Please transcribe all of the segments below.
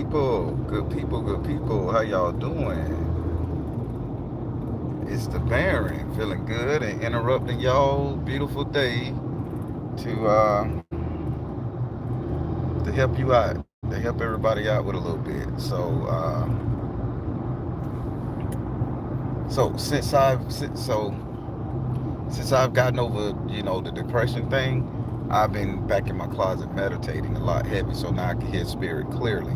Good people, good people. How y'all doing? It's the Baron, feeling good and interrupting y'all beautiful day to uh to help you out, to help everybody out with a little bit. So since I've gotten over the depression thing, I've been back in my closet meditating a lot heavy, so now I can hear spirit clearly.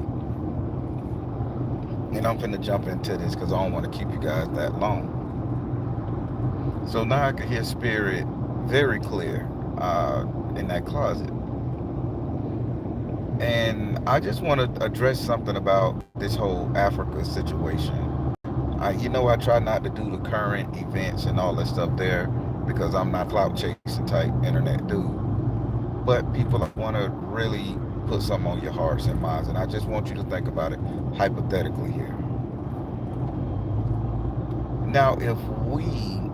And I'm finna jump into this because I don't want to keep you guys that long. So now I can hear spirit very clear in that closet. And I just want to address something about this whole Africa situation. I try not to do the current events and all that stuff there because I'm not clout chasing type internet dude. But people want to really put something on your hearts and minds, and I just want you to think about it hypothetically here. Now, if we,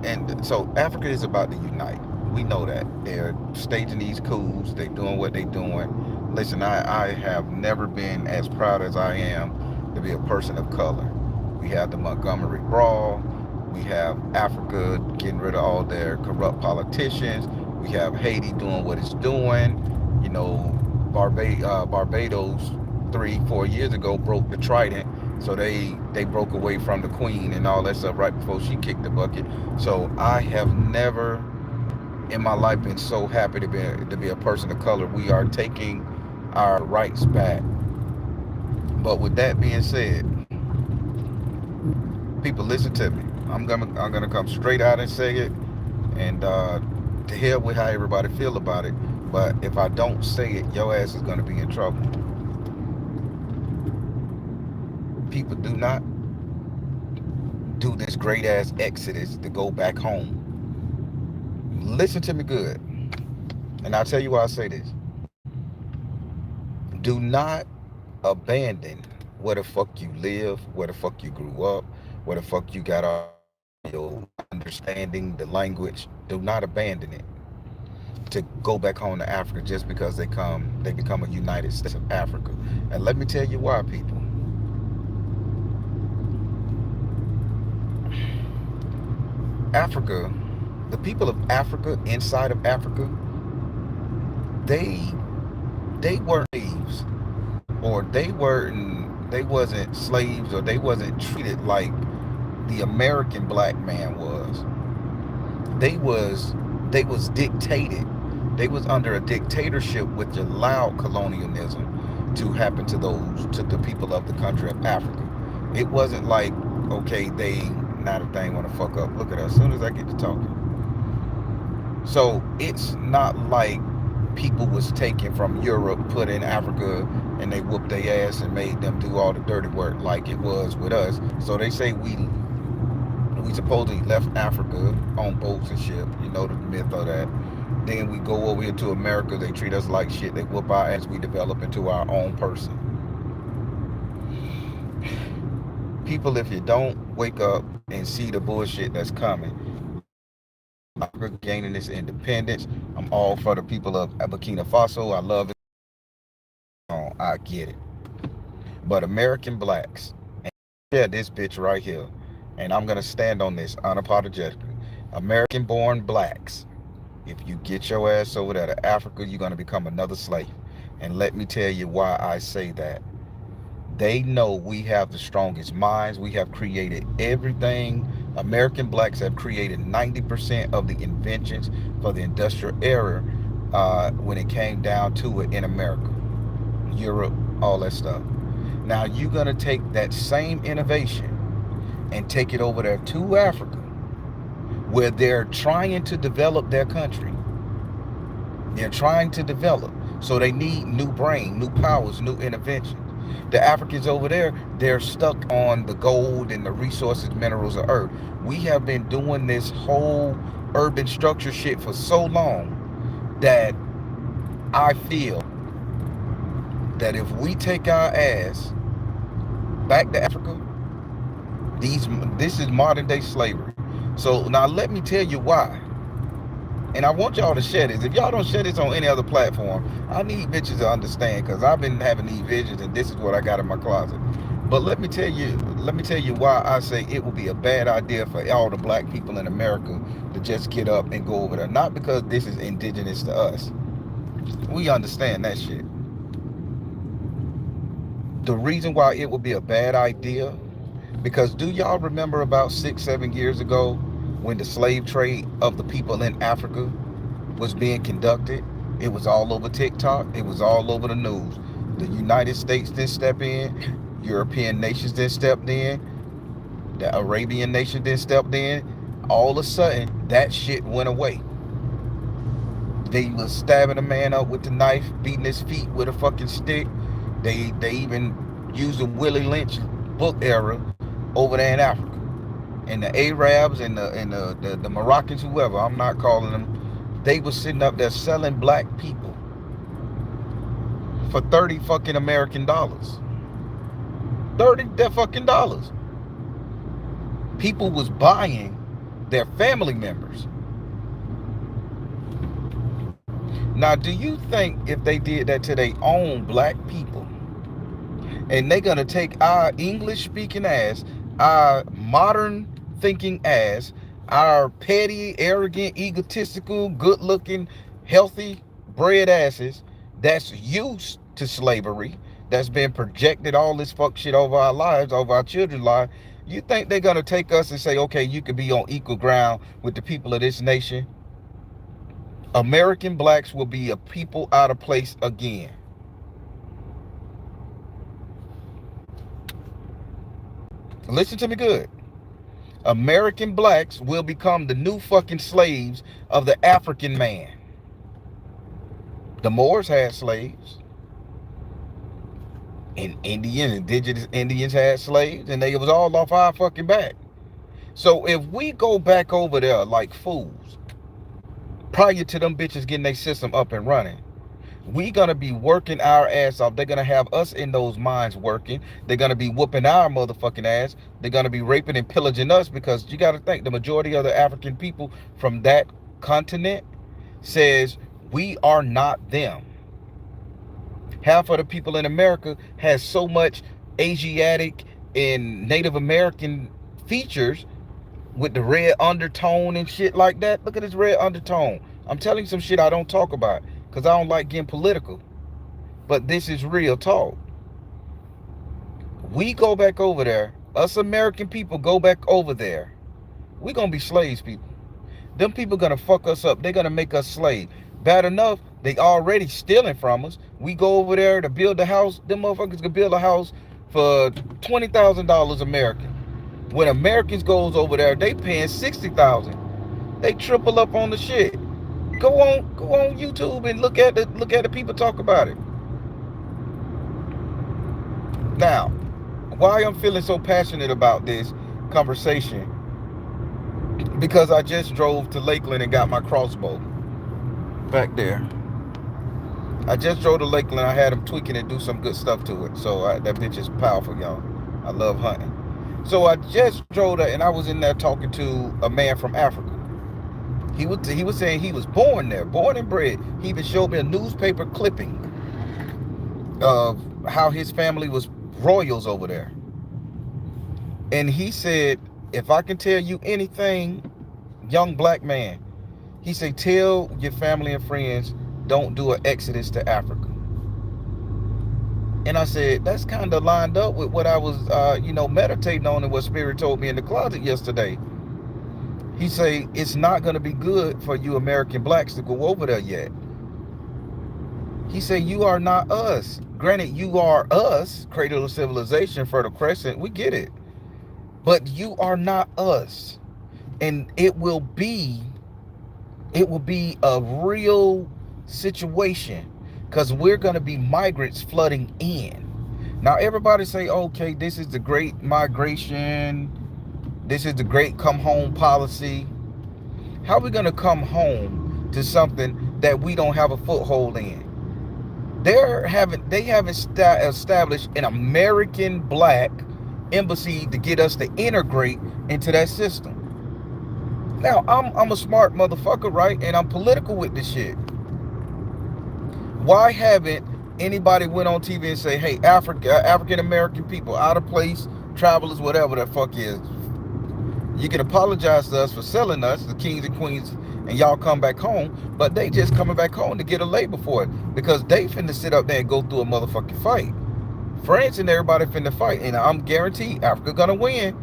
and so Africa is about to unite. We know that. They're staging these coups, they're doing what they're doing. Listen, I have never been as proud as I am to be a person of color. We have the Montgomery Brawl, we have Africa getting rid of all their corrupt politicians, we have Haiti doing what it's doing. You know, Barbados 3, 4 years ago broke the trident, so they broke away from the queen and all that stuff right before she kicked the bucket. So I have never in my life been so happy to be a person of color. We are taking our rights back. But with that being said, people listen to me. I'm gonna come straight out and say it, and to hell with how everybody feel about it. But if I don't say it, your ass is gonna be in trouble. People do not do this great ass exodus to go back home. Listen to me good, and I'll tell you why I say this. Do not abandon where the fuck you live, where the fuck you grew up, where the fuck you got all your understanding, the language. Do not abandon it to go back home to Africa just because they become a United States of Africa. And let me tell you why, people. Africa, the people of Africa, inside of Africa, they they weren't slaves, or they wasn't slaves, or they wasn't treated like the American black man was. They was they was dictated. They was under a dictatorship which allowed colonialism to happen to the people of the country of Africa. It wasn't like, okay, they not a thing want to fuck up. Look at us. As soon as I get to talking. So it's not like people was taken from Europe, put in Africa, and they whooped their ass and made them do all the dirty work like it was with us. So they say we supposedly left Africa on boats and ship. You know the myth of that. Then we go over here to America. They treat us like shit. They whoop our ass. We develop into our own person. People, if you don't wake up and see the bullshit that's coming, Africa gaining its independence. I'm all for the people of Burkina Faso. I love it. I get it. But American blacks, and yeah, this bitch right here, and I'm gonna stand on this unapologetically. American born blacks, if you get your ass over there to Africa, you're gonna become another slave. And let me tell you why I say that. They know we have the strongest minds. We have created everything. American blacks have created 90% of the inventions for the industrial era when it came down to it in America, Europe, all that stuff. Now you're going to take that same innovation and take it over there to Africa, where they're trying to develop their country. They're trying to develop. So they need new brain, new powers, new interventions. The Africans over there, they're stuck on the gold and the resources, minerals of earth. We have been doing this whole urban structure shit for so long that I feel that if we take our ass back to Africa, this is modern day slavery. So now let me tell you why. And I want y'all to share this. If y'all don't share this on any other platform, I need bitches to understand, because I've been having these visions and this is what I got in my closet. But let me tell you why I say it would be a bad idea for all the black people in America to just get up and go over there. Not because this is indigenous to us. We understand that shit. The reason why it would be a bad idea, because do y'all remember about 6, 7 years ago when the slave trade of the people in Africa was being conducted? It was all over TikTok. It was all over the news. The United States didn't step in. European nations didn't step in. The Arabian nation didn't step in. All of a sudden, that shit went away. They was stabbing a man up with the knife, beating his feet with a fucking stick. They even used the Willie Lynch book era over there in Africa. And the Arabs and the Moroccans, whoever, I'm not calling them, they was sitting up there selling black people for 30 fucking American dollars. 30 fucking dollars. People was buying their family members. Now, do you think if they did that to their own black people, and they're gonna take our English speaking ass, our modern thinking ass, our petty, arrogant, egotistical, good looking, healthy bred asses that's used to slavery, that's been projected all this fuck shit over our lives, over our children's lives, you think they're gonna take us and say, okay, you could be on equal ground with the people of this nation? American blacks will be a people out of place again. Listen to me good. American blacks will become the new fucking slaves of the African man. The Moors had slaves. And indigenous Indians had slaves, and they was all off our fucking back. So if we go back over there like fools, prior to them bitches getting their system up and running, we gonna be working our ass off. They're gonna have us in those mines working. They're gonna be whooping our motherfucking ass. They're gonna be raping and pillaging us, because you gotta think the majority of the African people from that continent says we are not them. Half of the people in America has so much Asiatic and Native American features with the red undertone and shit like that. Look at this red undertone. I'm telling you some shit I don't talk about because I don't like getting political. But this is real talk. We go back over there. Us American people go back over there. We gonna be slaves, people. Them people gonna fuck us up. They're gonna make us slaves. Bad enough, they already stealing from us. We go over there to build a house. Them motherfuckers can build a house for $20,000 American. When Americans goes over there, they paying $60,000. They triple up on the shit. Go on YouTube and look at the people talk about it. Now, why I'm feeling so passionate about this conversation, because I just drove to Lakeland and got my crossbow back there. I just drove to Lakeland. I had them tweaking and do some good stuff to it. So that bitch is powerful, y'all. I love hunting. So I just drove there, and I was in there talking to a man from Africa. He was saying he was born there, born and bred. He even showed me a newspaper clipping of how his family was royals over there. And he said, if I can tell you anything, young black man, he said, tell your family and friends, don't do an exodus to Africa. And I said, that's kind of lined up with what I was, meditating on and what Spirit told me in the closet yesterday. He say, it's not going to be good for you American blacks to go over there yet. He said, you are not us. Granted, you are us, cradle of civilization, Fertile Crescent. We get it. But you are not us. And it will be a real situation, because we're going to be migrants flooding in. Now, everybody say, okay, this is the great migration. This is the great come home policy. How are we going to come home to something that we don't have a foothold in? They haven't established an American black embassy to get us to integrate into that system. Now I'm a smart motherfucker, right? And I'm political with this shit. Why haven't anybody went on TV and say, hey, African American people, out of place, travelers, whatever the fuck is, you can apologize to us for selling us, the kings and queens, and y'all come back home, but they just coming back home to get a label for it because they finna sit up there and go through a motherfucking fight. France and everybody finna fight, and I'm guaranteed Africa gonna win.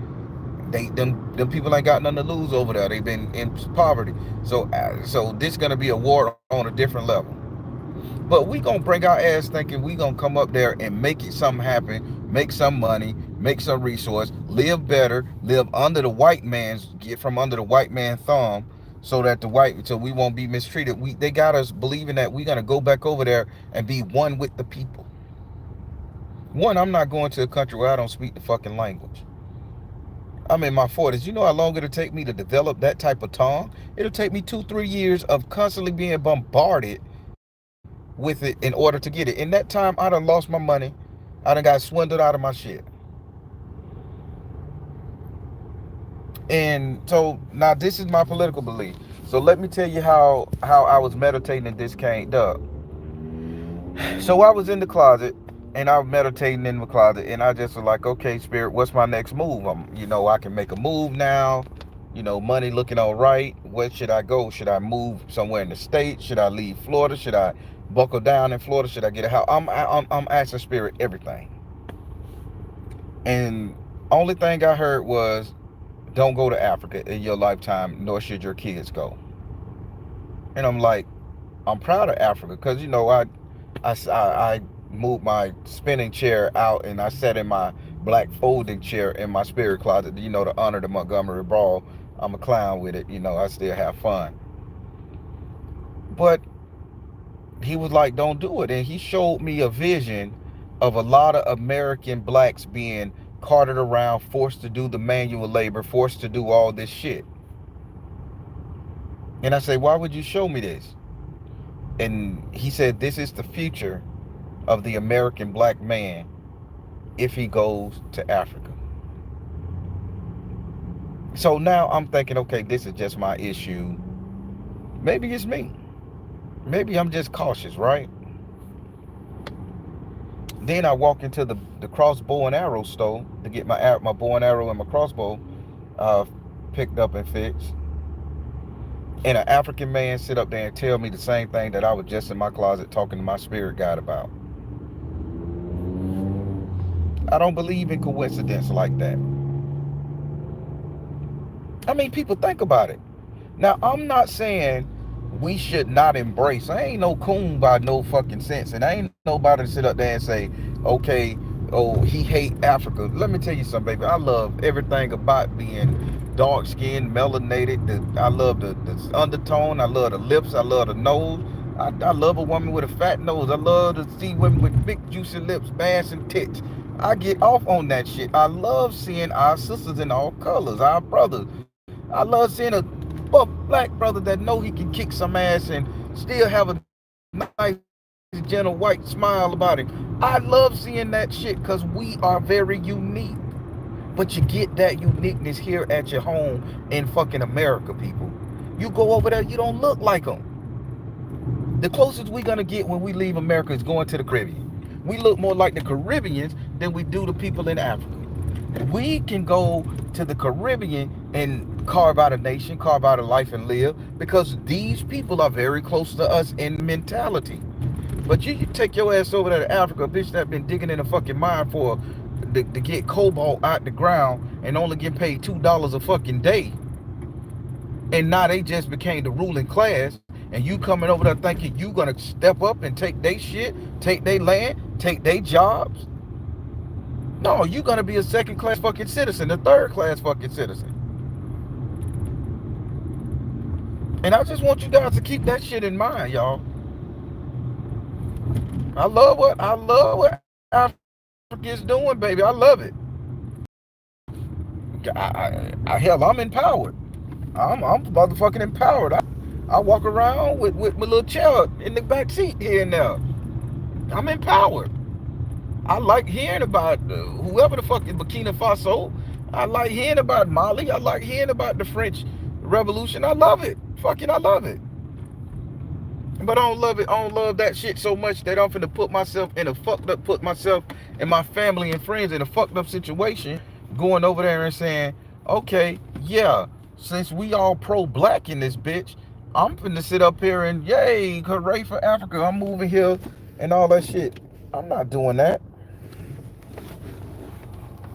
Them people ain't got nothing to lose over there. They've been in poverty, so this gonna be a war on a different level. But we gonna bring our ass thinking we gonna come up there and make it something happen, make some money, make some resource, live better, live under the white man's, get from under the white man thumb, so we won't be mistreated. They got us believing that we gonna go back over there and be one with the people. One, I'm not going to a country where I don't speak the fucking language. I'm in my 40s. You know how long it'll take me to develop that type of tongue? It'll take me 2, 3 years of constantly being bombarded with it in order to get it. In that time, I done lost my money. I done got swindled out of my shit. And so now this is my political belief. So let me tell you how I was meditating and this came up. So I was in the closet and I was meditating in the closet and I just was like, okay, spirit, what's my next move? I can make a move now. Money looking all right. Where should I go? Should I move somewhere in the States? Should I leave Florida? Should I buckle down in Florida? Should I get a house? I'm asking spirit everything. And only thing I heard was, don't go to Africa in your lifetime, nor should your kids go. And I'm like, I'm proud of Africa because I moved my spinning chair out and I sat in my black folding chair in my spirit closet. To honor the Montgomery Brawl. I'm a clown with it. I still have fun. But he was like, don't do it. And he showed me a vision of a lot of American blacks being carted around, forced to do the manual labor, forced to do all this shit. And I say, why would you show me this? And he said, this is the future of the American black man if he goes to Africa. So now I'm thinking, okay, this is just my issue. Maybe it's me. Maybe I'm just cautious, right? Then I walk into the crossbow and arrow store to get my bow and arrow and my crossbow picked up and fixed. And an African man sit up there and tell me the same thing that I was just in my closet talking to my spirit guide about. I don't believe in coincidence like that. I mean, people think about it. Now, I'm not saying we should not embrace. I ain't no coon by no fucking sense. And I ain't nobody to sit up there and say, okay, oh, he hate Africa. Let me tell you something, baby. I love everything about being dark skinned, melanated. I love the undertone. I love the lips. I love the nose. I love a woman with a fat nose. I love to see women with big juicy lips, ass and tits. I get off on that shit. I love seeing our sisters in all colors, our brothers. I love seeing a black brother that know he can kick some ass and still have a nice, gentle, white smile about him. I love seeing that shit because we are very unique. But you get that uniqueness here at your home in fucking America, people. You go over there, you don't look like them. The closest we're gonna get when we leave America is going to the Caribbean. We look more like the Caribbeans than we do the people in Africa. We can go to the Caribbean and carve out a nation, carve out a life and live because these people are very close to us in mentality. But you take your ass over there to Africa, bitch that been digging in a fucking mine to get cobalt out the ground and only get paid $2 a fucking day. And now they just became the ruling class and you coming over there thinking you gonna step up and take their shit, take their land, take their jobs. No, you're gonna be a second class fucking citizen, a third class fucking citizen. And I just want you guys to keep that shit in mind, y'all. I love what Africa is doing, baby. I love it. Hell, I'm empowered. I'm motherfucking empowered. I walk around with my little chair in the back seat here and there. I'm empowered. I like hearing about whoever the fuck is Burkina Faso. I like hearing about Mali. I like hearing about the French revolution. I love it. Fucking, I love it. But I don't love it. I don't love that shit so much that I'm finna put myself and my family and friends in a fucked up situation, going over there and saying, okay, yeah, since we all pro-black in this bitch, I'm finna sit up here and yay, hooray for Africa. I'm moving here and all that shit. I'm not doing that.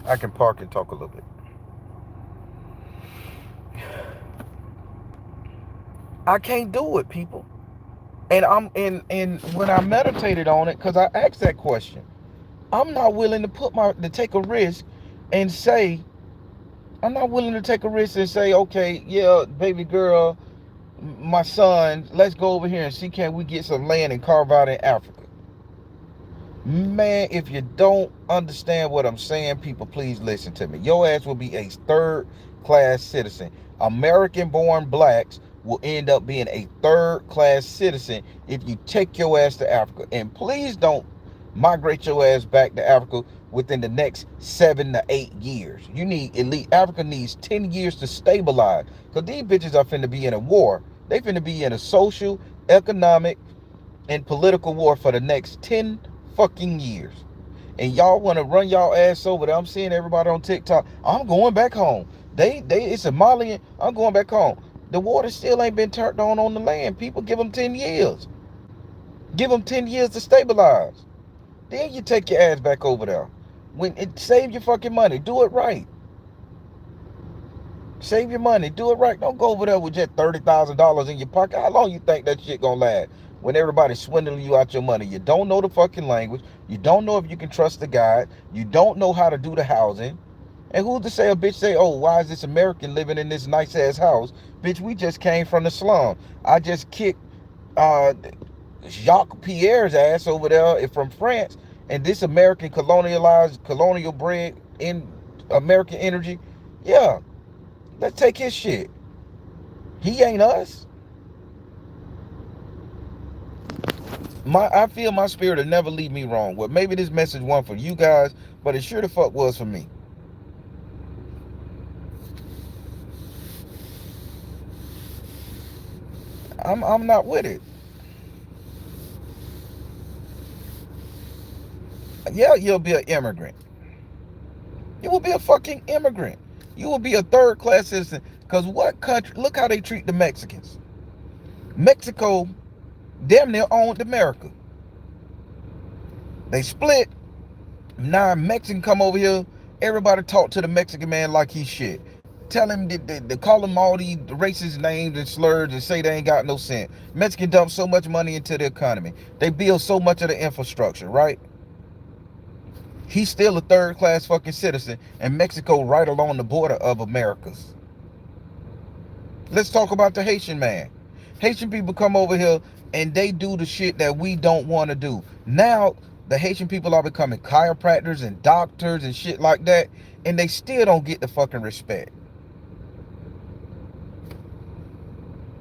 I can park and talk a little bit. I can't do it, people. And and when I meditated on it, because I asked that question, I'm not willing to take a risk and say, I'm not willing to take a risk and say, okay, yeah, baby girl, my son, let's go over here and see, can we get some land and carve out in Africa. Man, if you don't understand what I'm saying, people, please listen to me. Your ass will be a third class citizen. American born blacks will end up being a third class citizen if you take your ass to Africa. And please don't migrate your ass back to Africa within the next 7 to 8 years. You need Africa needs 10 years to stabilize. Because these bitches are finna be in a war. They finna be in a social, economic, and political war for the next 10 fucking years. And y'all want to run y'all ass over there. I'm seeing everybody on TikTok. I'm going back home. It's a Malian. I'm going back home. The water still ain't been turned on the land. People, give them 10 years. Give them 10 years to stabilize. Then you take your ass back over there. Save your fucking money. Do it right. Save your money. Do it right. Don't go over there with just $30,000 in your pocket. How long you think that shit gonna last? When everybody's swindling you out your money. You don't know the fucking language. You don't know if you can trust the guide. You don't know how to do the housing. And who's to say a bitch say, oh, why is this American living in this nice ass house? Bitch, we just came from the slum. I just kicked uh, Jacques Pierre's ass over there from France. And this American colonial bred in American energy. Yeah, let's take his shit. He ain't us. I feel my spirit will never lead me wrong. Well, maybe this message wasn't for you guys, but it sure the fuck was for me. I'm not with it. Yeah, you'll be an immigrant. You will be a fucking immigrant. You will be a third class citizen. Because what country, look how they treat the Mexicans. Mexico damn near owned America. They split. Now Mexican come over here. Everybody talk to the Mexican man like he's shit. Tell him they call him all these racist names and slurs and say they ain't got no sense. Mexican dump so much money into the economy. They build so much of the infrastructure, right? He's still a third class fucking citizen, and Mexico right along the border of Americas. Let's talk about the Haitian man. Haitian people come over here and they do the shit that we don't want to do. Now the Haitian people are becoming chiropractors and doctors and shit like that, and they still don't get the fucking respect.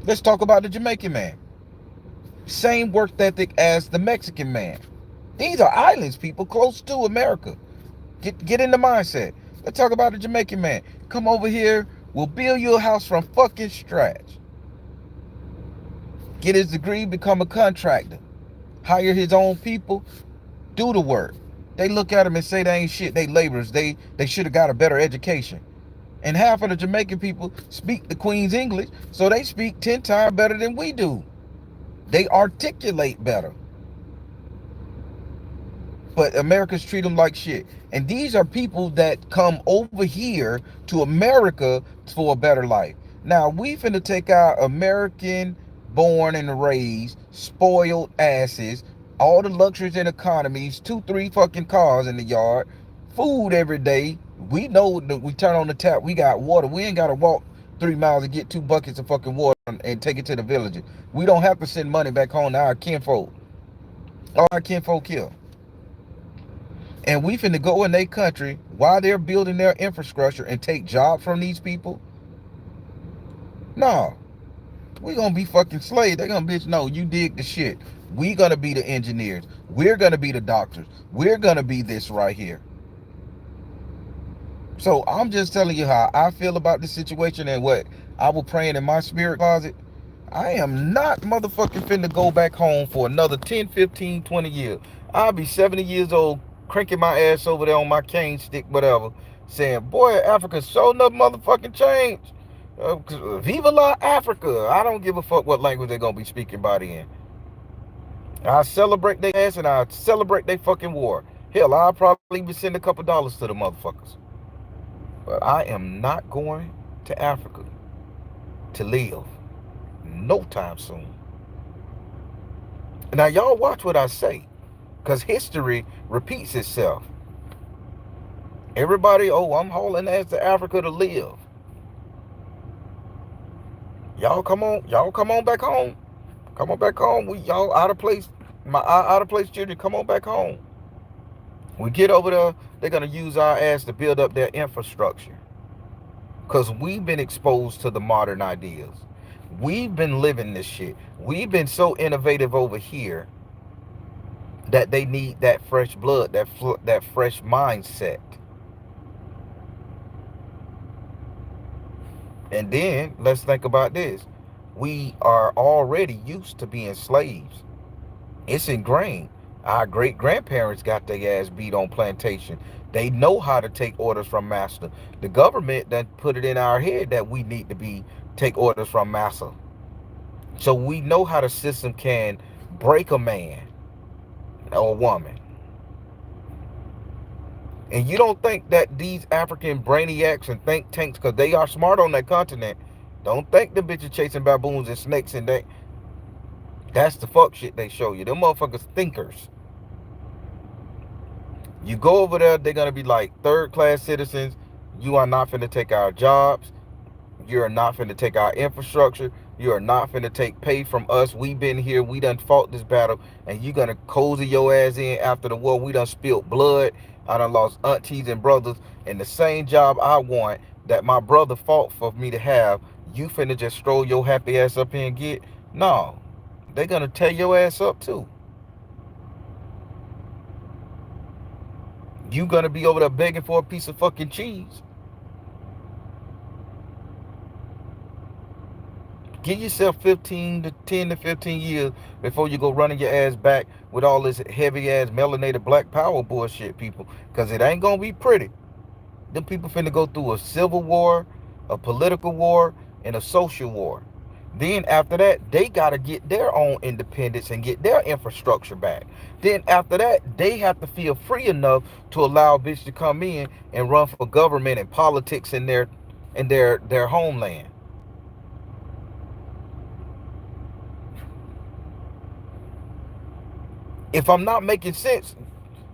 Let's talk about the Jamaican man. Same work ethic as the Mexican man. These are islands, people, close to America. Get in the mindset. Let's talk about the Jamaican man. Come over here, we'll build you a house from fucking scratch. Get his degree, become a contractor. Hire his own people, do the work. They look at him and say they ain't shit, they laborers. They should have got a better education. And half of the Jamaican people speak the Queen's English, so they speak 10 times better than we do. They articulate better. But Americans treat them like shit. And these are people that come over here to America for a better life. Now, we finna take our American born and raised, spoiled asses, all the luxuries and economies, 2-3 fucking cars in the yard, food every day. We know that we turn on the tap, we got water. We ain't gotta walk 3 miles to get 2 buckets of fucking water and take it to the villages. We don't have to send money back home to our kinfolk. All our kinfolk here. And we finna go in their country while they're building their infrastructure and take jobs from these people? No. We gonna be fucking slaves. They gonna, bitch, no, you dig the shit. We gonna be the engineers. We're gonna be the doctors. We're gonna be this right here. So I'm just telling you how I feel about this situation and what I was praying in my spirit closet. I am not motherfucking finna go back home for another 10, 15, 20 years. I'll be 70 years old, cranking my ass over there on my cane stick, whatever, saying, boy, Africa so enough motherfucking change. Viva la Africa. I don't give a fuck what language they're gonna be speaking by then. I celebrate their ass and I celebrate their fucking war. Hell, I'll probably be sending a couple dollars to the motherfuckers. But I am not going to Africa to live no time soon. Now, y'all watch what I say, because history repeats itself. Everybody, oh, I'm hauling ass to Africa to live. Y'all come on back home. Come on back home. We y'all out of place. My out of place children, come on back home. We get over there, they're gonna use our ass to build up their infrastructure. Cause we've been exposed to the modern ideas. We've been living this shit. We've been so innovative over here that they need that fresh blood, that fresh mindset. And then let's think about this. We are already used to being slaves. It's ingrained. Our great grandparents got their ass beat on plantation. They know how to take orders from master. The government that put it in our head that we need to be take orders from master. So we know how the system can break a man or a woman. And you don't think that these African brainiacs and think tanks, because they are smart on that continent, don't think the bitches chasing baboons and snakes and that's the fuck shit they show you. Them motherfuckers thinkers. You go over there, they're gonna be like third class citizens. You are not finna take our jobs. You are not finna take our infrastructure. You are not finna take pay from us. We been here. We done fought this battle. And you gonna cozy your ass in after the war. We done spilled blood. I done lost aunties and brothers. And the same job I want that my brother fought for me to have, you finna just stroll your happy ass up here and get? No. They gonna tear your ass up too. You gonna be over there begging for a piece of fucking cheese. Give yourself 15 to 10 to 15 years before you go running your ass back with all this heavy ass melanated black power bullshit, people. Because it ain't gonna be pretty. Them people finna go through a civil war, a political war, and a social war. Then after that, they gotta get their own independence and get their infrastructure back. Then after that, they have to feel free enough to allow a bitch to come in and run for government and politics in their homeland. If I'm not making sense,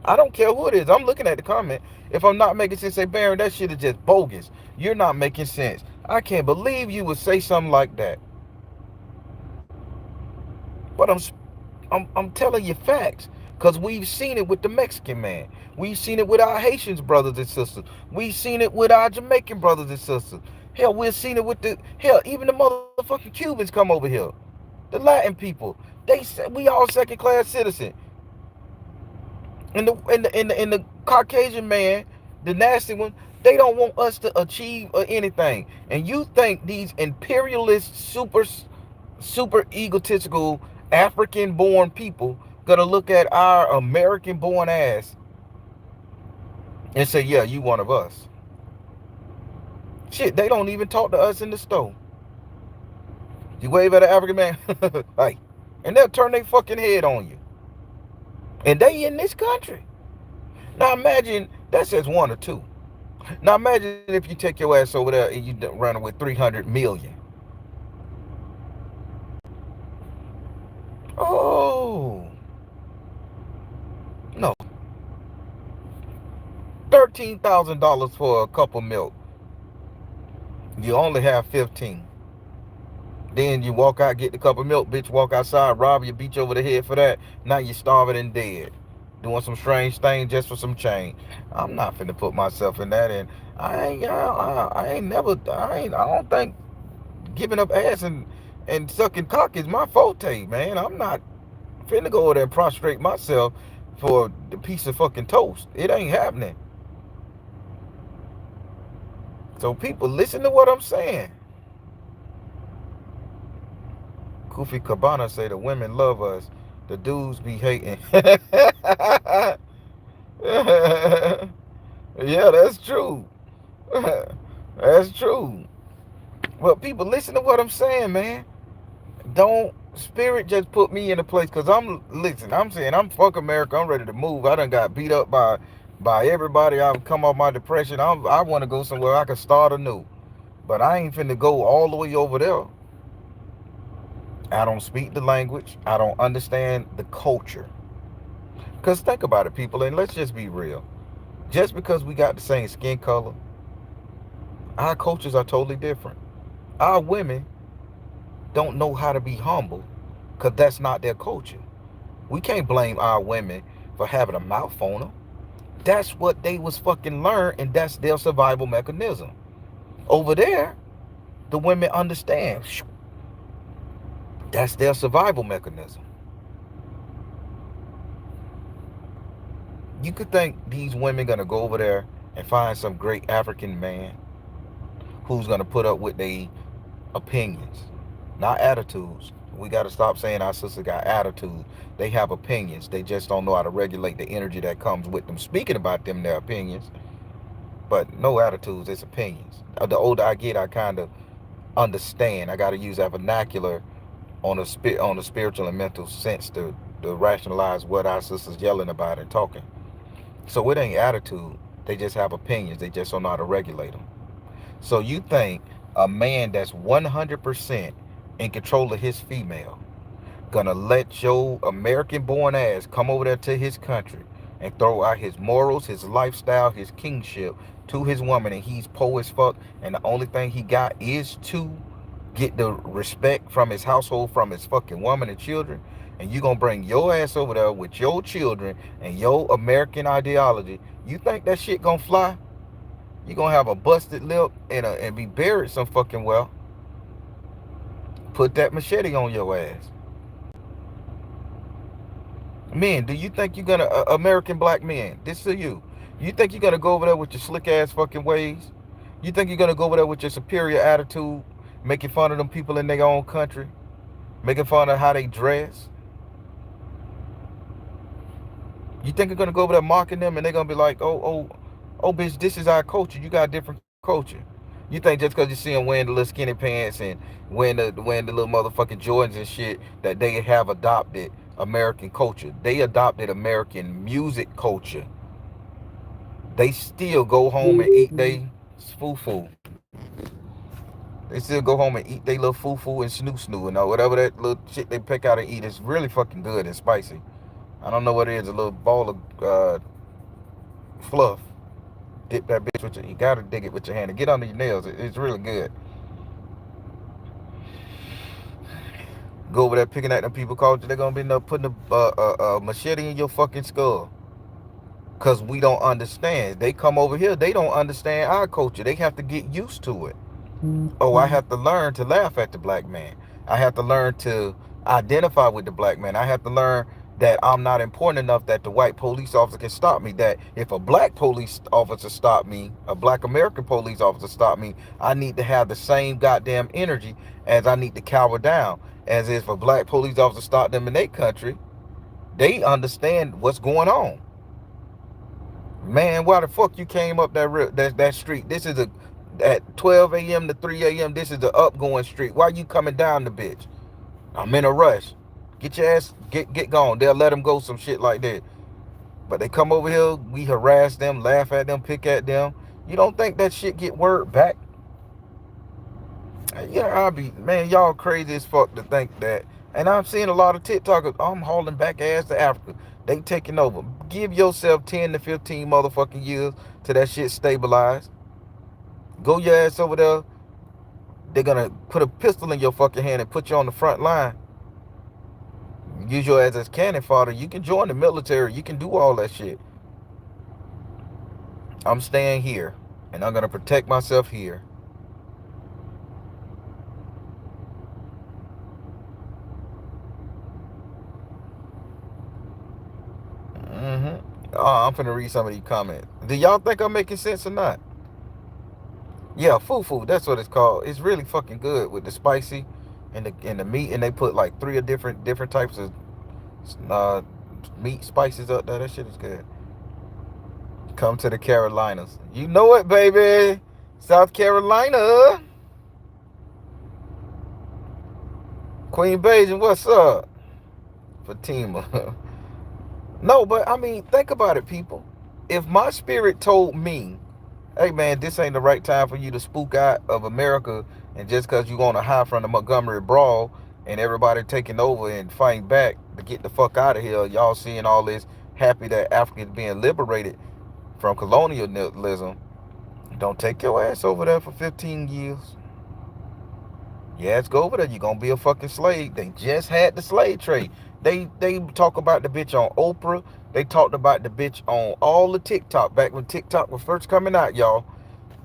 I don't care who it is. I'm looking at the comment. If I'm not making sense, say, Baron, that shit is just bogus. You're not making sense. I can't believe you would say something like that. But I'm telling you facts. Because we've seen it with the Mexican man. We've seen it with our Haitians brothers and sisters. We've seen it with our Jamaican brothers and sisters. Hell, we've seen it with even the motherfucking Cubans come over here. The Latin people. We all second class citizens. And the Caucasian man, the nasty one, they don't want us to achieve anything. And you think these imperialist, super egotistical African-born people gonna look at our American-born ass and say, "Yeah, you one of us"? Shit, they don't even talk to us in the store. You wave at an African man, hey, and they'll turn their fucking head on you. And they in this country. Now imagine that's just one or two. Now imagine if you take your ass over there and you run with 300 million. Oh, no. $13,000 for a cup of milk. You only have 15. Then you walk out, get the cup of milk, bitch, walk outside, rob you, beat you over the head for that. Now you're starving and dead. Doing some strange things just for some change. I'm not finna put myself in that, and I don't think giving up ass and sucking cock is my forte, man. I'm not finna go over there and prostrate myself for a piece of fucking toast. It ain't happening. So people, listen to what I'm saying. Kufi Cabana say the women love us, the dudes be hating. Yeah, that's true. That's true. But people, listen to what I'm saying, man. Don't spirit just put me in a place because I'm saying I'm fuck America. I'm ready to move. I done got beat up by everybody. I've come off my depression. I want to go somewhere I can start anew. But I ain't finna go all the way over there. I don't speak the language. I don't understand the culture. Because think about it, people, and let's just be real. Just because we got the same skin color, our cultures are totally different. Our women don't know how to be humble because that's not their culture. We can't blame our women for having a mouth on them. That's what they was fucking learned, and that's their survival mechanism. Over there, the women understand. That's their survival mechanism. You could think these women gonna go over there and find some great African man who's gonna put up with their opinions, not attitudes. We got to stop saying our sisters got attitude. They have opinions. They just don't know how to regulate the energy that comes with them speaking about them, their opinions. But no attitudes, it's opinions. The older I get, I kind of understand. I got to use that vernacular on a spiritual and mental sense to rationalize what our sisters yelling about and talking. So it ain't attitude. They just have opinions. They just don't know how to regulate them. So you think a man that's 100% in control of his female gonna let your American born ass come over there to his country and throw out his morals, his lifestyle, his kingship to his woman, and he's poor as fuck, and the only thing he got is to get the respect from his household, from his fucking woman and children, and you gonna bring your ass over there with your children and your American ideology? You think that shit gonna fly? You gonna have a busted lip and be buried some fucking well. Put that machete on your ass. Men, do you think you're gonna American black men? This to you. You think you're gonna go over there with your slick ass fucking ways? You think you're gonna go over there with your superior attitude, making fun of them people in their own country, making fun of how they dress? You think you're gonna go over there mocking them and they're gonna be like, oh, bitch, this is our culture. You got a different culture. You think just because you see them wearing the little skinny pants and wearing the little motherfucking Jordans and shit that they have adopted American culture? They adopted American music culture. They still go home and eat they foo-foo. They still go home and eat they little foo-foo and snoo-snoo and whatever that little shit they pick out and eat. It's really fucking good and spicy. I don't know what it is, a little ball of fluff. Dip that bitch with your, you gotta dig it with your hand and get under your nails. It's really good. Go over there picking at them people culture, they're gonna be putting a machete in your fucking skull. Cause we don't understand. They come over here, they don't understand our culture. They have to get used to it. Oh, I have to learn to laugh at the black man. I have to learn to identify with the black man. I have to learn that I'm not important enough that the white police officer can stop me. That if a black police officer stop me, a black American police officer stop me, I need to have the same goddamn energy as I need to cower down. As if a black police officer stopped them in their country, they understand what's going on. Man, why the fuck you came up that street? This is a at 12 a.m. to 3 a.m. This is the upgoing street. Why you coming down the bitch? I'm in a rush. Get your ass get gone. They'll let them go, some shit like that. But they come over here, we harass them, laugh at them, pick at them. You don't think that shit get word back? Yeah, I'll be, man, y'all crazy as fuck to think that. And I'm seeing a lot of TikTokers, I'm hauling back ass to Africa. They taking over. Give yourself 10 to 15 motherfucking years till that shit stabilize. Go your ass over there. They're gonna put a pistol in your fucking hand and put you on the front line. Use your ass as cannon fodder. You can join the military. You can do all that shit. I'm staying here, and I'm gonna protect myself here. I'm finna read some of these comments. Do y'all think I'm making sense or not? Yeah, fufu. That's what it's called. It's really fucking good with the spicy and the meat, and they put like three of different types of uh, meat spices up there. That shit is good. Come to the Carolinas. You know it, baby. South Carolina. Queen Beijing, what's up? Fatima. No, but I mean, think about it, people. If my spirit told me, hey man, this ain't the right time for you to spook out of America, and just because you want to hide from the Montgomery Brawl and everybody taking over and fighting back to get the fuck out of here, y'all seeing all this happy that Africa is being liberated from colonialism, don't take your ass over there for 15 years. Your ass go over there, you're gonna be a fucking slave. They just had the slave trade. They talk about the bitch on Oprah. They talked about the bitch on all the TikTok back when TikTok was first coming out, y'all.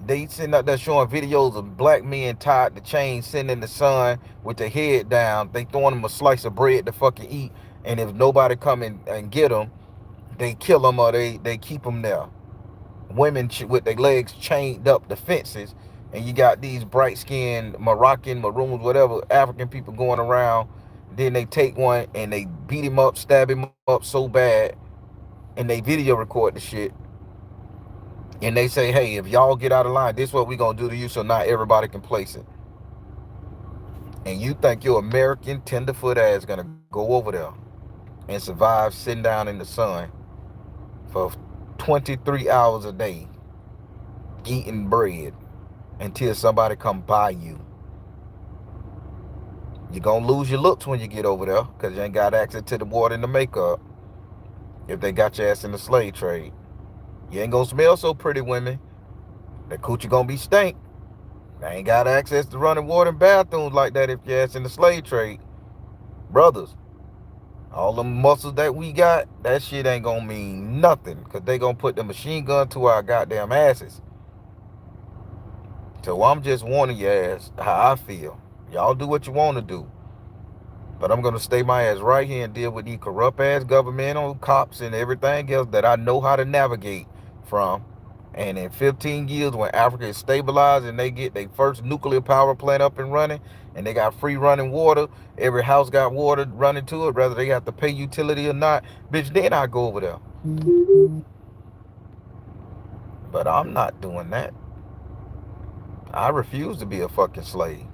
They sitting out there showing videos of black men tied to chains sitting in the sun with their head down. They throwing them a slice of bread to fucking eat, and if nobody come and get them, they kill them or they keep them there. Women with their legs chained up to fences, and you got these bright skinned Moroccan, Maroons, whatever African people going around. Then they take one and they beat him up, stab him up so bad, and they video record the shit. And they say, hey, if y'all get out of line, this is what we gonna do to you, so not everybody can place it. And you think your American tenderfoot ass gonna go over there and survive sitting down in the sun for 23 hours a day eating bread until somebody come buy you. You're gonna lose your looks when you get over there because you ain't got access to the water and the makeup if they got your ass in the slave trade. You ain't gonna smell so pretty, women. The coochie gonna be stank. They ain't got access to running water and bathrooms like that if your ass in the slave trade. Brothers, all the muscles that we got, that shit ain't gonna mean nothing because they gonna put the machine gun to our goddamn asses. So I'm just warning your ass how I feel. Y'all do what you want to do. But I'm gonna stay my ass right here and deal with these corrupt ass governmental cops and everything else that I know how to navigate from. And in 15 years, when Africa is stabilized and they get their first nuclear power plant up and running, and they got free running water, every house got water running to it, whether they have to pay utility or not, bitch, then I go over there. But I'm not doing that. I refuse to be a fucking slave.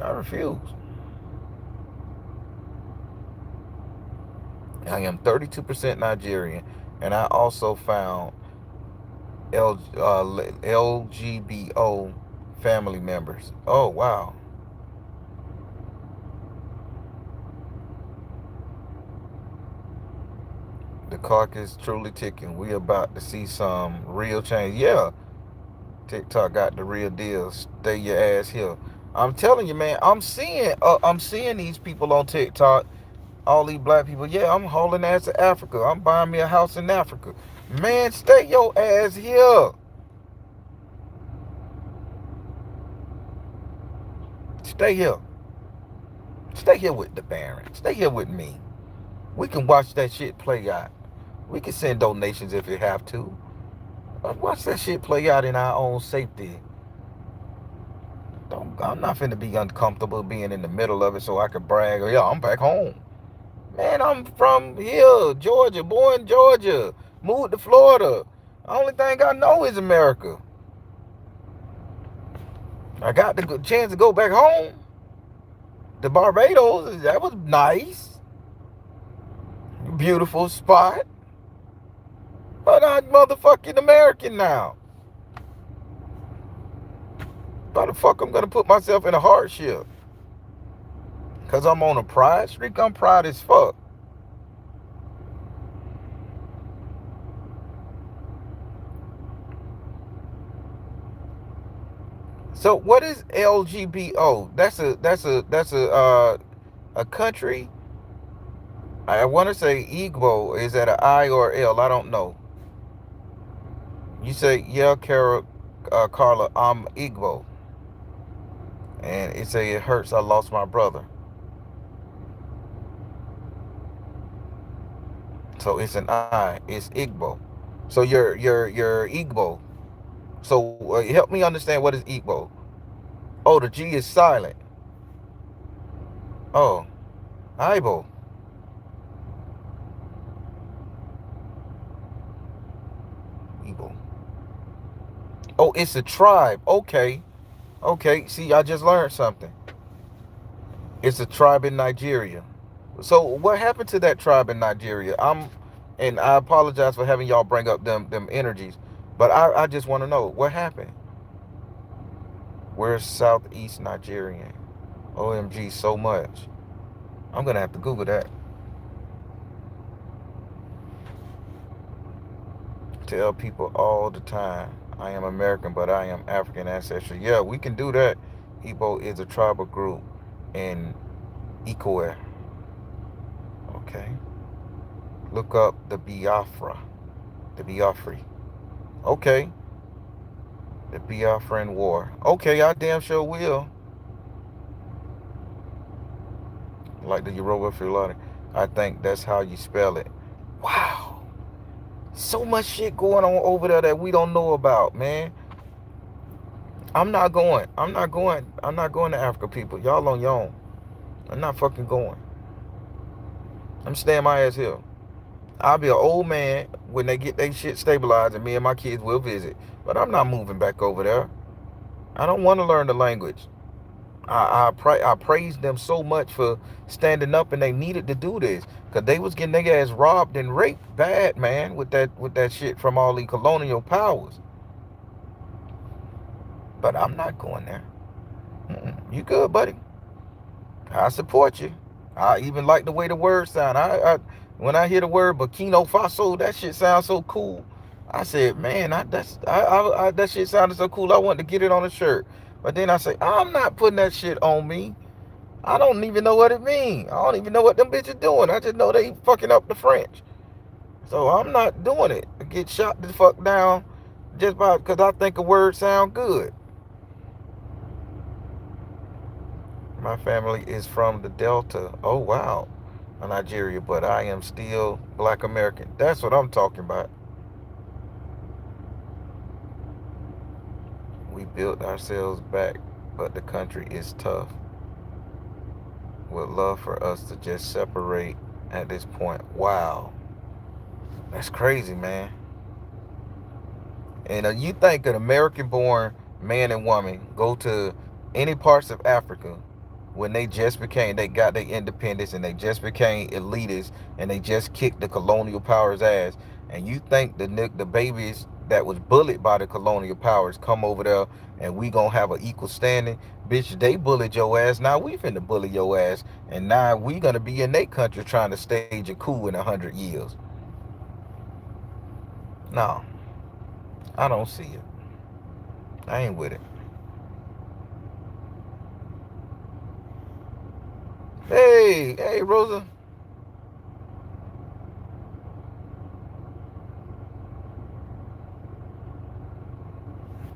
I refuse. I am 32% Nigerian, and I also found LGBO family members. Oh, wow. The clock is truly ticking. We about to see some real change. Yeah, TikTok got the real deal. Stay your ass here. I'm telling you, man. I'm seeing these people on TikTok. All these black people. Yeah, I'm hauling ass to Africa. I'm buying me a house in Africa. Man, stay your ass here. Stay here. Stay here with the Baron. Stay here with me. We can watch that shit play out. We can send donations if we have to. Watch that shit play out in our own safety. I'm not finna be uncomfortable being in the middle of it so I can brag. Yeah, I'm back home. Man, I'm from here, Georgia, born in Georgia, moved to Florida. The only thing I know is America. I got the chance to go back home to Barbados. That was nice. Beautiful spot. But I'm motherfucking American now. Why the fuck I'm gonna put myself in a hardship? Cause I'm on a pride streak? I'm proud as fuck. So what is LGBO? That's a country. I want to say Igbo. Is that an I or L? I don't know. You say yeah, Carla. I'm Igbo, and it say it hurts. I lost my brother. So it's an I. It's Igbo. So you're Igbo. So help me understand what is Igbo. Oh, the G is silent. Oh, Ibo. Igbo. Oh, it's a tribe. Okay. Okay. See, I just learned something. It's a tribe in Nigeria. So what happened to that tribe in Nigeria? And I apologize for having y'all bring up them energies, but I just want to know what happened. Where's Southeast Nigerian? OMG, so much. I'm gonna have to Google that. Tell people all the time, I am American, but I am African ancestry. Yeah, we can do that. Igbo is a tribal group in Ikowe. Okay. Look up the Biafra. The Biafri. Okay. The Biafran War. Okay, I damn sure will. Like the Yoruba Fulani. I think that's how you spell it. Wow. So much shit going on over there that we don't know about, man. I'm not going. I'm not going. I'm not going to Africa, people. Y'all on your own. I'm not fucking going. I'm staying my ass here. I'll be an old man when they get their shit stabilized and me and my kids will visit. But I'm not moving back over there. I don't want to learn the language. I praised them so much for standing up and they needed to do this. Cause they was getting their ass robbed and raped bad, man, with that shit from all the colonial powers. But I'm not going there. You good, buddy? I support you. I even like the way the word sound. When I hear the word Burkina Faso, that shit sounds so cool. I said, man, that shit sounded so cool. I wanted to get it on a shirt. But then I say, I'm not putting that shit on me. I don't even know what it means. I don't even know what them bitches doing. I just know they fucking up the French. So I'm not doing it. I get shot the fuck down just by because I think a word sound good. My family is from the Delta. Oh wow, Nigeria, but I am still Black American. That's what I'm talking about. We built ourselves back, but the country is tough. Would love for us to just separate at this point. Wow, that's crazy, man. And you think an American-born man and woman go to any parts of Africa when they got their independence and they just became elitists and they just kicked the colonial powers' ass, and you think the babies that was bullied by the colonial powers come over there and we gonna have an equal standing? Bitch, they bullied your ass. Now we finna bully your ass, and now we gonna be in their country trying to stage a coup in 100 years. No, I don't see it. I ain't with it. Hey, Rosa.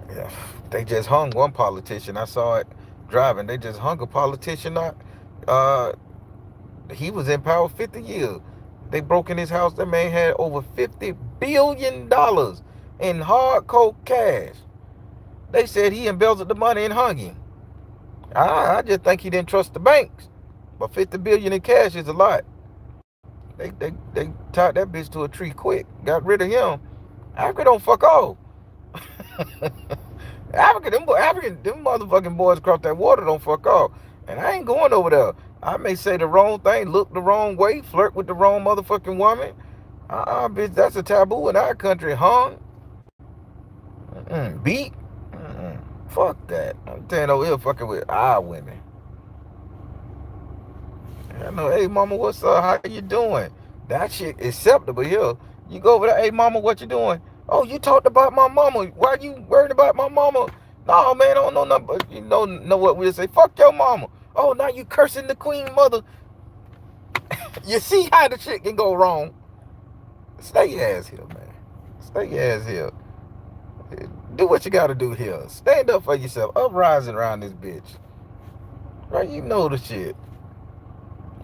Yeah, they just hung one politician. I saw it driving. They just hung a politician. Uh, he was in power 50 years. They broke in his house. That man had over $50 billion in hard cold cash. They said he embezzled the money and hung him. I just think he didn't trust the banks. But 50 billion in cash is a lot. They tied that bitch to a tree quick. Got rid of him. Africa don't fuck off. Them motherfucking boys across that water don't fuck off. And I ain't going over there. I may say the wrong thing, look the wrong way, flirt with the wrong motherfucking woman. Bitch, that's a taboo in our country. Hung, beat. Fuck that. I'm telling you, here fucking with our women. I know, hey mama, what's up? How you doing? That shit acceptable here. You go over there, hey mama, what you doing? Oh, you talked about my mama. Why you worried about my mama? No, man, I don't know nothing. But you know what we'll say? Fuck your mama. Oh, now you cursing the queen mother. You see how the shit can go wrong. Stay your ass here, man. Stay your ass here. Do what you gotta do here. Stand up for yourself. Uprising around this bitch. Right? You know the shit.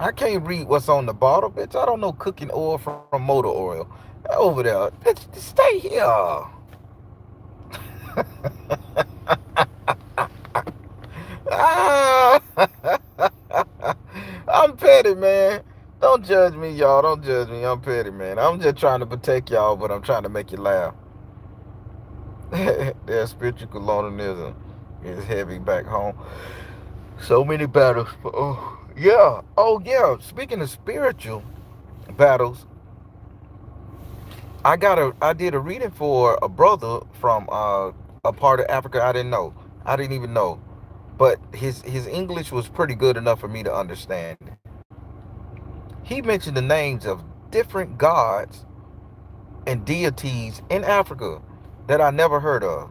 I can't read what's on the bottle, bitch. I don't know cooking oil from motor oil. Over there. Bitch, stay here. Ah, I'm petty, man. Don't judge me, y'all. Don't judge me. I'm petty, man. I'm just trying to protect y'all, but I'm trying to make you laugh. Their spiritual colonialism is heavy back home. So many battles. Oh, yeah. Oh, yeah. Speaking of spiritual battles, I did a reading for a brother from a part of Africa I didn't know. I didn't even know. But his English was pretty good enough for me to understand it. He mentioned the names of different gods and deities in Africa that I never heard of.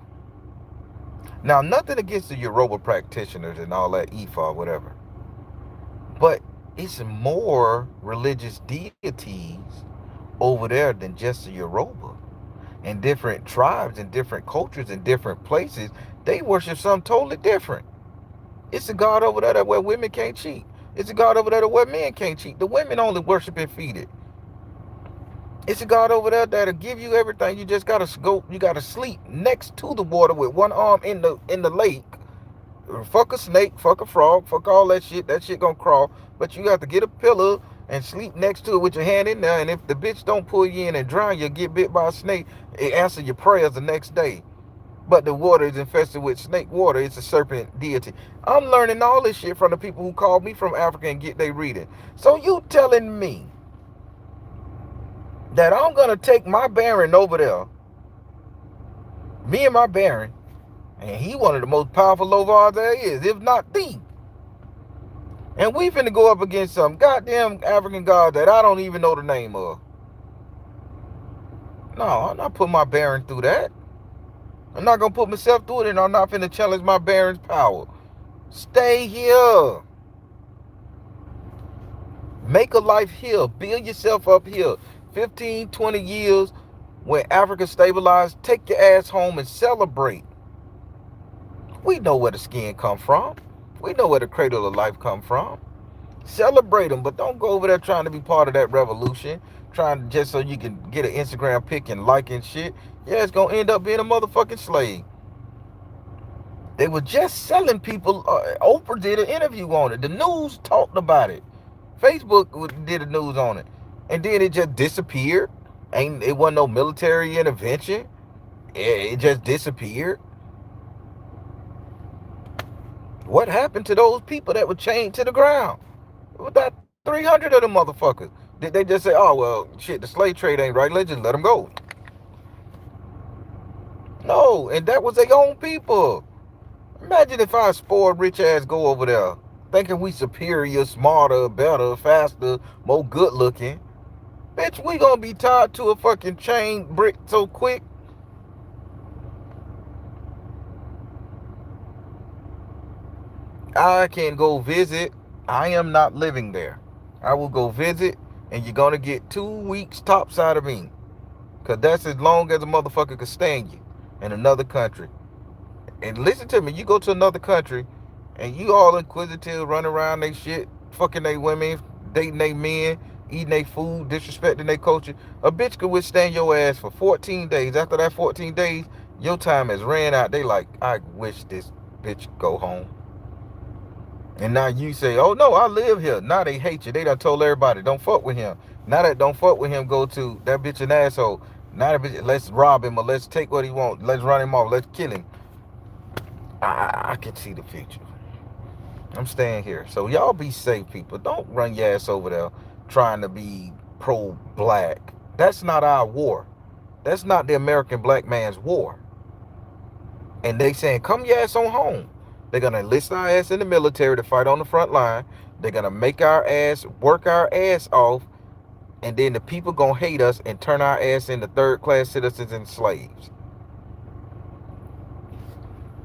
Now, nothing against the Yoruba practitioners and all that Ifa, whatever. But it's more religious deities over there than just the Yoruba. And different tribes and different cultures and different places, they worship something totally different. It's a God over there that where women can't cheat. It's a God over there that where men can't cheat. The women only worship and feed it. It's a God over there that'll give you everything. You just gotta go. You gotta sleep next to the water with one arm in the lake. Fuck a snake, fuck a frog, fuck all that shit. That shit gonna crawl. But you have to get a pillow and sleep next to it with your hand in there. And if the bitch don't pull you in and drown you, get bit by a snake, it answer your prayers the next day. But the water is infested with snake water. It's a serpent deity. I'm learning all this shit from the people who call me from Africa and get they reading. So you telling me that I'm gonna take my Baron over there, me and my Baron, and he one of the most powerful Lovars there is, if not the. And we finna go up against some goddamn African god that I don't even know the name of. No, I'm not putting my Baron through that. I'm not gonna put myself through it, and I'm not finna challenge my Baron's power. Stay here. Make a life here. Build yourself up here. 15, 20 years when Africa stabilized, take your ass home and celebrate. We know where the skin come from. We know where the cradle of life come from. Celebrate them, but don't go over there trying to be part of that revolution, trying to just so you can get an Instagram pic and like and shit. Yeah, it's gonna end up being a motherfucking slave. They were just selling people. Oprah did an interview on it. The news talked about it. Facebook did a news on it, and then it just disappeared. Ain't it wasn't no military intervention. It just disappeared. What happened to those people that were chained to the ground? What about 300 of them motherfuckers? Did they just say, oh, well, shit, the slave trade ain't right, let's just let them go? No, and that was their own people. Imagine if our spoiled rich ass go over there thinking we superior, smarter, better, faster, more good looking. Bitch, we gonna be tied to a fucking chain brick so quick. I can go visit. I am not living there. I will go visit, and you're gonna get 2 weeks tops out of me. Cause that's as long as a motherfucker could stand you in another country. And listen to me, you go to another country and you all inquisitive, running around they shit, fucking they women, dating they men, eating they food, disrespecting their culture. A bitch could withstand your ass for 14 days. After that 14 days, your time has ran out. They like, I wish this bitch go home. And now you say, oh no, I live here. Now they hate you. They done told everybody, don't fuck with him. Now that don't fuck with him, go to that bitch an asshole. Now that bitch, let's rob him or let's take what he wants. Let's run him off. Let's kill him. I can see the future. I'm staying here. So y'all be safe, people. Don't run your ass over there trying to be pro-black. That's not our war. That's not the American black man's war. And they saying, come your ass on home. They're going to enlist our ass in the military to fight on the front line. They're going to make our ass, work our ass off. And then the people going to hate us and turn our ass into third-class citizens and slaves.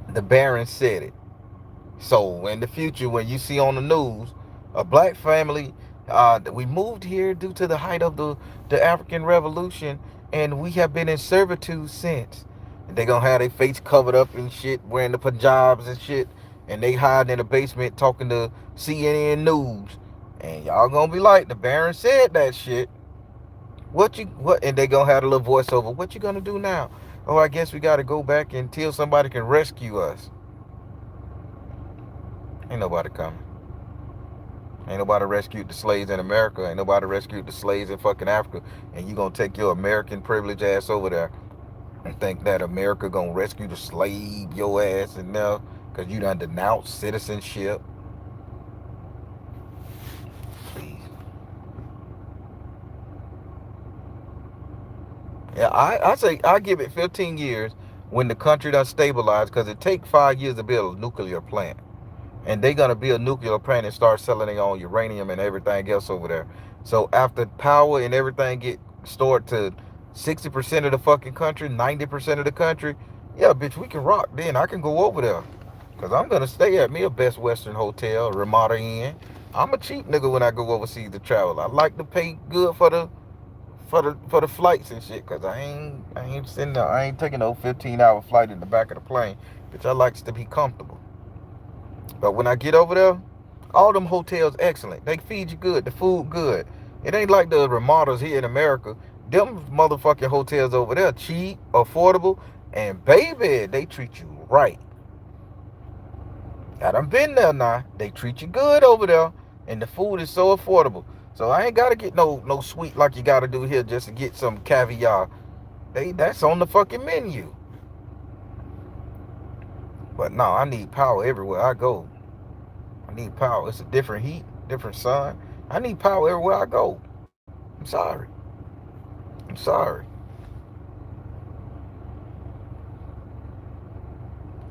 The Baron said it. So in the future, when you see on the news a black family, we moved here due to the height of the African Revolution, and we have been in servitude since. And they gonna have their face covered up and shit, wearing the pajamas and shit, and they hide in the basement talking to CNN News. And y'all gonna be like, the Baron said that shit. What? And they gonna have a little voiceover. What you gonna do now? Oh, I guess we got to go back until somebody can rescue us. Ain't nobody coming. Ain't nobody rescued the slaves in America. Ain't nobody rescued the slaves in fucking Africa. And you gonna take your American privileged ass over there and think that America gonna rescue the slave your ass in there because you done denounced citizenship. Please. Yeah, I say I give it 15 years when the country done stabilized because it take 5 years to build a nuclear plant. And they gonna build a nuclear plant and start selling their own uranium and everything else over there. So after power and everything get stored to 60% of the fucking country, 90% of the country, yeah, bitch, we can rock. Then I can go over there. Cause I'm gonna stay at me a Best Western Hotel, Ramada Inn. I'm a cheap nigga when I go overseas to travel. I like to pay good for the flights and shit. Cause I ain't sitting there, I ain't taking no 15-hour flight in the back of the plane. Bitch, I likes to be comfortable. But when I get over there, all them hotels excellent. They feed you good, the food good. It ain't like the Ramadas here in America. Them motherfucking hotels over there cheap, affordable, and baby, they treat you right. I done been there now. They treat you good over there, and the food is so affordable. So I ain't gotta get no sweet like you gotta do here just to get some caviar. That's on the fucking menu. But no, I need power everywhere I go. I need power. It's a different heat, different sun. I need power everywhere I go. I'm sorry. I'm sorry.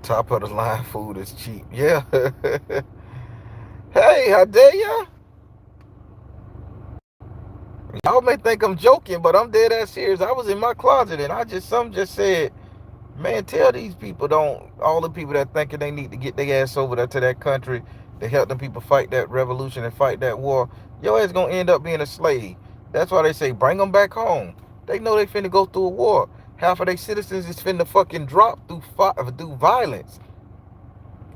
Top of the line food is cheap. Yeah. Hey, how dare ya? Y'all may think I'm joking, but I'm dead ass serious. I was in my closet and some just said, man, tell these people don't, all the people that thinking they need to get their ass over there to that country to help them people fight that revolution and fight that war, your ass gonna end up being a slave. That's why they say bring them back home. They know they finna go through a war. Half of their citizens is finna fucking drop through violence.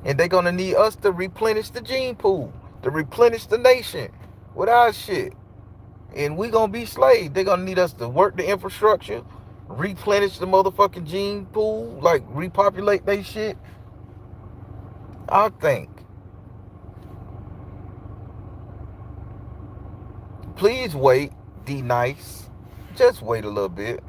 And they gonna need us to replenish the gene pool, to replenish the nation with our shit. And we gonna be slaves. They gonna need us to work the infrastructure, replenish the motherfucking gene pool, like repopulate they shit. I think. Please wait, D nice. Just wait a little bit.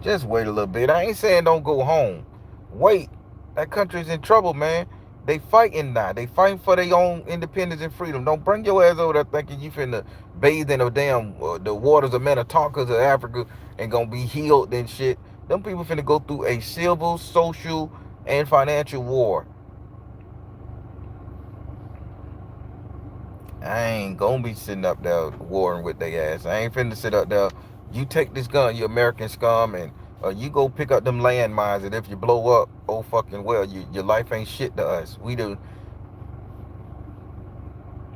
Just wait a little bit. I ain't saying don't go home. Wait. That country's in trouble, man. They fighting now. They fighting for their own independence and freedom. Don't bring your ass over there thinking you finna bathe in the damn the waters of Minnetonka of Africa and gonna be healed and shit. Them people finna go through a civil, social, and financial war. I ain't gonna be sitting up there warring with their ass. I ain't finna sit up there. You take this gun, you American scum, and you go pick up them landmines. And if you blow up, oh fucking well, your life ain't shit to us. We do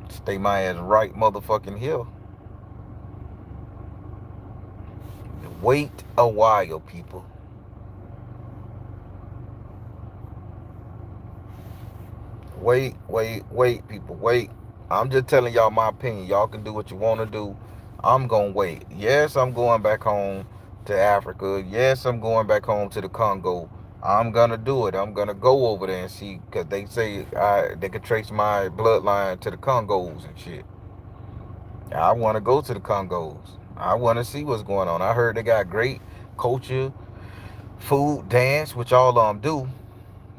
stay my ass right motherfucking here. Wait a while, people. Wait, people. Wait. I'm just telling y'all my opinion. Y'all can do what you want to do. I'm going to wait. Yes, I'm going back home to Africa. Yes, I'm going back home to the Congo. I'm going to do it. I'm going to go over there and see because they say they could trace my bloodline to the Congos and shit. I want to go to the Congos. I want to see what's going on. I heard they got great culture, food, dance, which all of them do.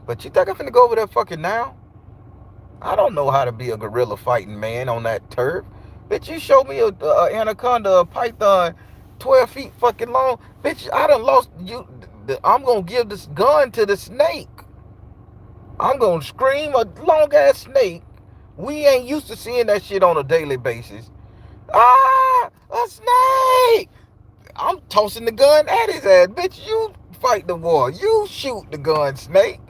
But you think I'm finna go over there fucking now? I don't know how to be a gorilla fighting man on that turf. Bitch, you show me a anaconda, a python, 12 feet fucking long. Bitch, I done lost you. I'm gonna give this gun to the snake. I'm gonna scream a long ass snake. We ain't used to seeing that shit on a daily basis. Ah, a snake! I'm tossing the gun at his ass. Bitch, you fight the war. You shoot the gun, snake.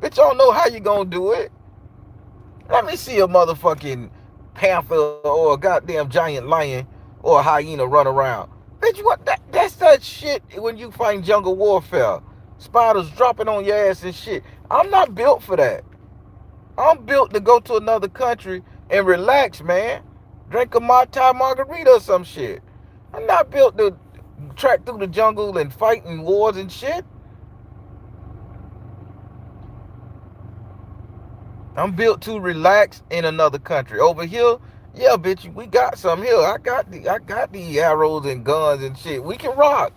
Bitch, I don't know how you gonna do it. Let me see a motherfucking panther or a goddamn giant lion or a hyena run around. Bitch, what? That's that shit when you fight jungle warfare. Spiders dropping on your ass and shit. I'm not built for that. I'm built to go to another country and relax, man. Drink a Mai Tai margarita or some shit. I'm not built to track through the jungle and fighting wars and shit. I'm built to relax in another country. Over here, yeah, bitch, we got some here. I got the arrows and guns and shit. We can rock.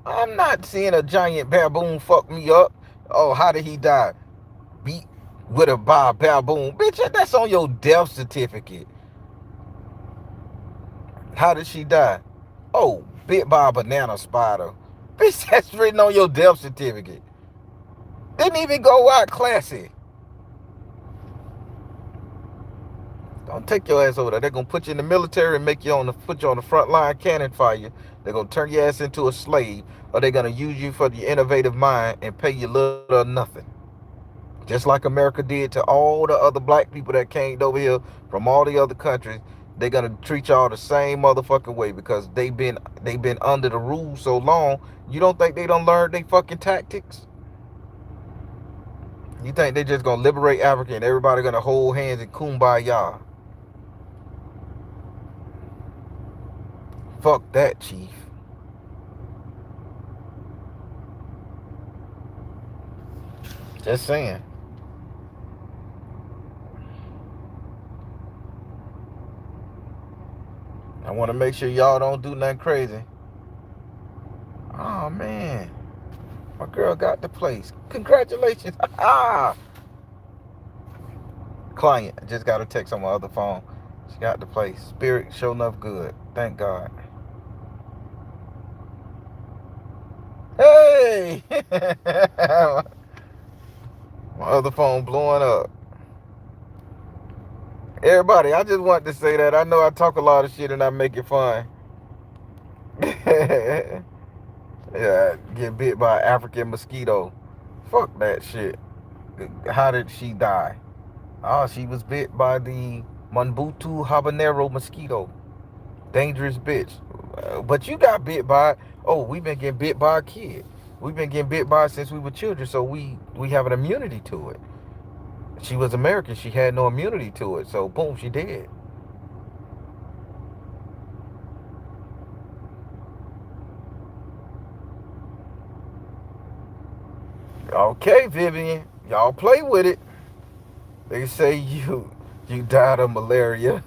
I'm not seeing a giant baboon fuck me up. Oh, how did he die? Beat with a by a baboon. Bitch, that's on your death certificate. How did she die? Oh, bit by a banana spider. Bitch, that's written on your death certificate. Didn't even go out classy. Don't take your ass over there. They're gonna put you in the military and make you put you on the front line cannon fire. They're gonna turn your ass into a slave, or they're gonna use you for the innovative mind and pay you little or nothing. Just like America did to all the other black people that came over here from all the other countries, they're gonna treat y'all the same motherfucking way because they've been under the rules so long. You don't think they don't learn they fucking tactics? You think they just gonna liberate Africa and everybody gonna hold hands and kumbaya? Fuck that, chief. Just saying. I want to make sure y'all don't do nothing crazy. Oh man, my girl got the place. Congratulations. Client, I just got a text on my other phone. She got the place. Spirit sure enough good. Thank God. Hey! My other phone blowing up. Everybody, I just wanted to say that. I know I talk a lot of shit and I make it fun. Yeah, get bit by an African mosquito. Fuck that shit. How did she die? Oh, she was bit by the Monbutu habanero mosquito. Dangerous bitch. But you got bit by, oh, we've been getting bit by a kid. We've been getting bit by it since we were children, so we have an immunity to it. She was American. She had no immunity to it. So boom, she dead. Okay, Vivian. Y'all play with it. They say you died of malaria.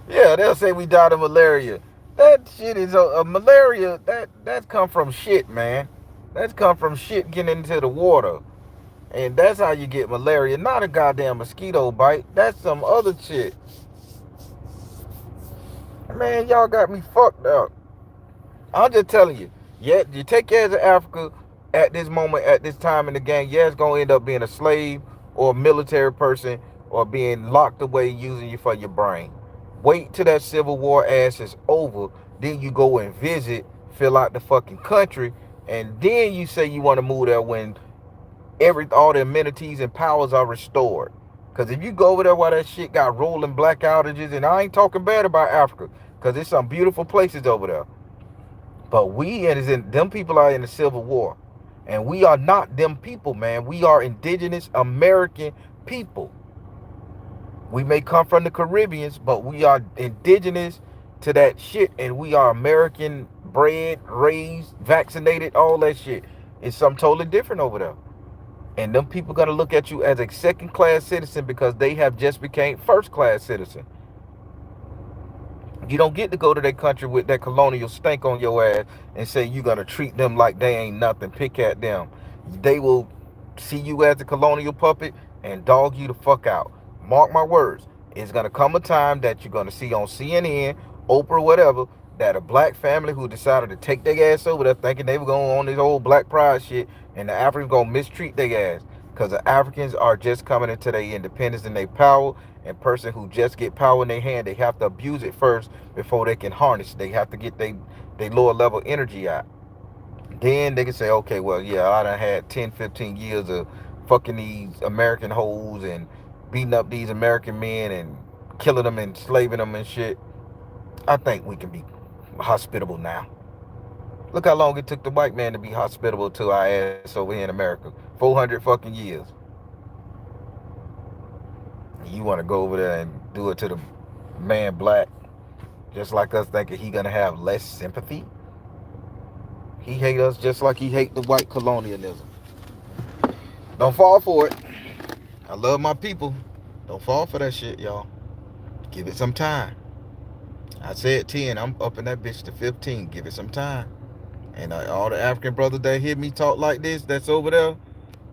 Yeah, they'll say we died of malaria. That shit is a malaria. That's come from shit, man. That's come from shit getting into the water. And that's how you get malaria. Not a goddamn mosquito bite. That's some other shit. Man, y'all got me fucked up. I'm just telling you. Yeah, you take care of Africa at this moment, at this time in the game. Yeah, it's gonna end up being a slave or a military person or being locked away using you for your brain. Wait till that Civil War ass is over. Then you go and visit, fill out the fucking country, and then you say you want to move there when all the amenities and powers are restored. Cause if you go over there while that shit got rolling black outages, and I ain't talking bad about Africa, cause there's some beautiful places over there. But them people are in the Civil War. And we are not them people, man. We are indigenous American people. We may come from the Caribbeans, but we are indigenous to that shit. And we are American bred, raised, vaccinated, all that shit. It's something totally different over there. And them people gonna look at you as a second class citizen because they have just became first class citizen. You don't get to go to their country with that colonial stank on your ass and say you're gonna treat them like they ain't nothing, pick at them. They will see you as a colonial puppet and dog you the fuck out. Mark my words. It's gonna come a time that you're gonna see on CNN, Oprah, whatever, that a black family who decided to take their ass over there thinking they were going on this old black pride shit, and the Africans gonna mistreat their ass. Because the Africans are just coming into their independence and their power. And person who just get power in their hand, they have to abuse it first before they can harness. They have to get they lower level energy out. Then they can say, okay, well, yeah, I done had 10, 15 years of fucking these American hoes and beating up these American men and killing them and slaving them and shit. I think we can be hospitable now. Look how long it took the white man to be hospitable to our ass over here in America. 400 fucking years. You want to go over there and do it to the man black, just like us thinking he gonna have less sympathy? He hate us just like he hate the white colonialism. Don't fall for it. I love my people. Don't fall for that shit, y'all. Give it some time. I said 10. I'm upping that bitch to 15. Give it some time. And all the African brothers that hear me talk like this, that's over there,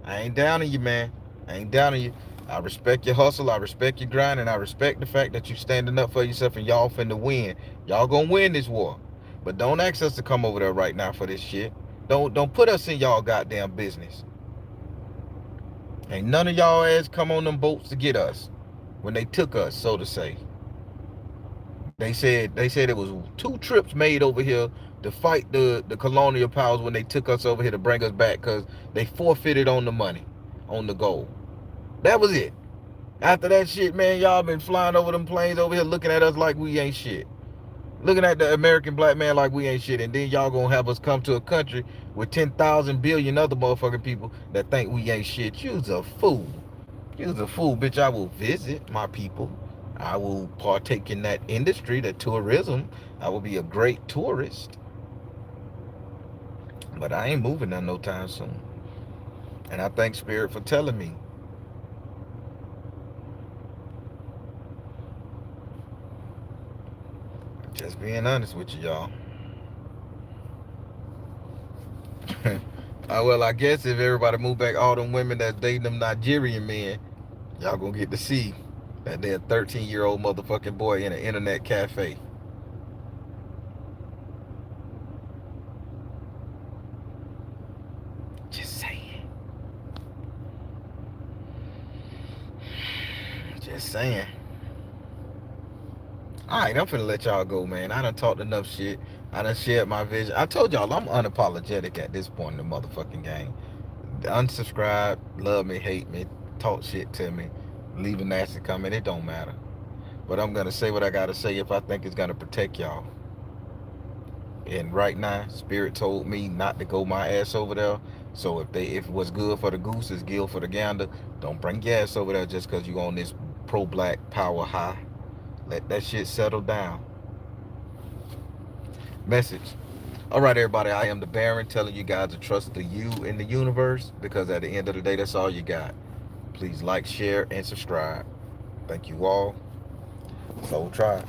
I ain't down on you, man. I ain't down on you. I respect your hustle. I respect your grind. And I respect the fact that you standing up for yourself and y'all finna win. Y'all gonna win this war. But don't ask us to come over there right now for this shit. Don't put us in y'all goddamn business. Ain't none of y'all ass come on them boats to get us when they took us, so to say. They said it was 2 trips made over here to fight the colonial powers when they took us over here to bring us back because they forfeited on the money, on the gold. That was it. After that shit, man, y'all been flying over them planes over here looking at us like we ain't shit. Looking at the American black man like we ain't shit. And then y'all gonna have us come to a country with 10,000 billion other motherfucking people that think we ain't shit. You's a fool. You's a fool, bitch. I will visit my people. I will partake in that industry, the tourism. I will be a great tourist. But I ain't moving there no time soon. And I thank Spirit for telling me. Just being honest with you, y'all. Well, I guess if everybody move back, all them women that dating them Nigerian men, y'all gonna get to see that they're a 13-year-old motherfucking boy in an internet cafe. Just saying. Just saying. Alright, I'm finna let y'all go, man. I done talked enough shit. I done shared my vision. I told y'all I'm unapologetic at this point in the motherfucking game. Unsubscribe, love me, hate me, talk shit to me, leave a nasty comment, it don't matter. But I'm gonna say what I gotta say if I think it's gonna protect y'all. And right now, Spirit told me not to go my ass over there. So if what's good for the goose is good for the gander, don't bring your ass over there just because you on this pro-black power high. Let that shit settle down. Message. All right, everybody, I am the Baron telling you guys to trust the you in the universe because at the end of the day, that's all you got. Please like, share, and subscribe. Thank you all. So try.